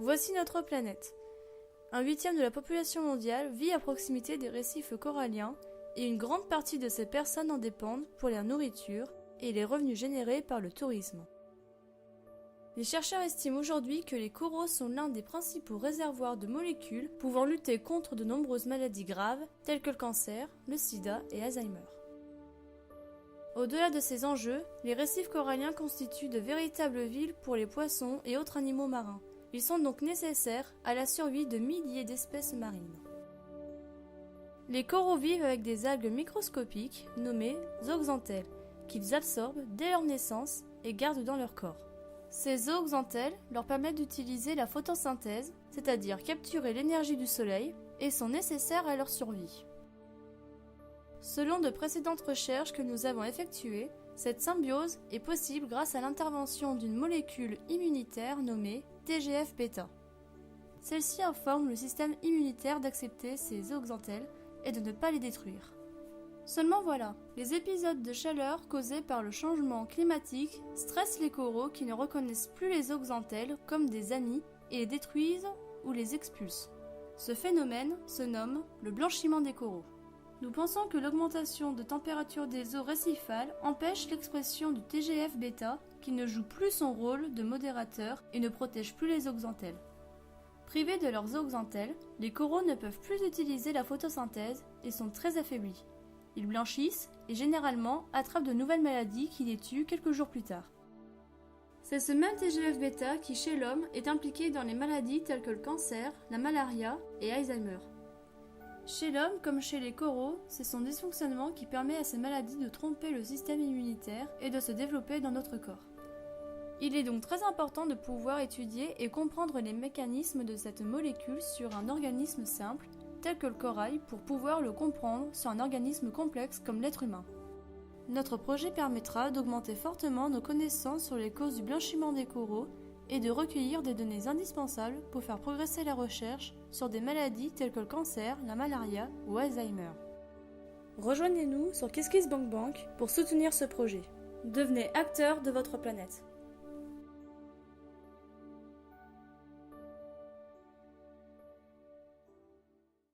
Voici notre planète. Un huitième de la population mondiale vit à proximité des récifs coralliens et une grande partie de ces personnes en dépendent pour leur nourriture et les revenus générés par le tourisme. Les chercheurs estiment aujourd'hui que les coraux sont l'un des principaux réservoirs de molécules pouvant lutter contre de nombreuses maladies graves telles que le cancer, le sida et Alzheimer. Au-delà de ces enjeux, les récifs coralliens constituent de véritables villes pour les poissons et autres animaux marins. Ils sont donc nécessaires à la survie de milliers d'espèces marines. Les coraux vivent avec des algues microscopiques nommées zooxanthelles, qu'ils absorbent dès leur naissance et gardent dans leur corps. Ces zooxanthelles leur permettent d'utiliser la photosynthèse, c'est-à-dire capturer l'énergie du soleil, et sont nécessaires à leur survie. Selon de précédentes recherches que nous avons effectuées, cette symbiose est possible grâce à l'intervention d'une molécule immunitaire nommée TGF-bêta. Celle-ci informe le système immunitaire d'accepter ces zooxanthelles et de ne pas les détruire. Seulement voilà, les épisodes de chaleur causés par le changement climatique stressent les coraux qui ne reconnaissent plus les zooxanthelles comme des amis et les détruisent ou les expulsent. Ce phénomène se nomme le blanchiment des coraux. Nous pensons que l'augmentation de température des eaux récifales empêche l'expression du TGF-bêta qui ne joue plus son rôle de modérateur et ne protège plus les zooxanthelles. Privés de leurs zooxanthelles, les coraux ne peuvent plus utiliser la photosynthèse et sont très affaiblis. Ils blanchissent et généralement attrapent de nouvelles maladies qui les tuent quelques jours plus tard. C'est ce même TGF-bêta qui, chez l'homme, est impliqué dans les maladies telles que le cancer, la malaria et Alzheimer. Chez l'homme, comme chez les coraux, c'est son dysfonctionnement qui permet à ces maladies de tromper le système immunitaire et de se développer dans notre corps. Il est donc très important de pouvoir étudier et comprendre les mécanismes de cette molécule sur un organisme simple, tel que le corail, pour pouvoir le comprendre sur un organisme complexe comme l'être humain. Notre projet permettra d'augmenter fortement nos connaissances sur les causes du blanchiment des coraux et de recueillir des données indispensables pour faire progresser la recherche sur des maladies telles que le cancer, la malaria ou Alzheimer. Rejoignez-nous sur KissKissBankBank pour soutenir ce projet. Devenez acteur de votre planète.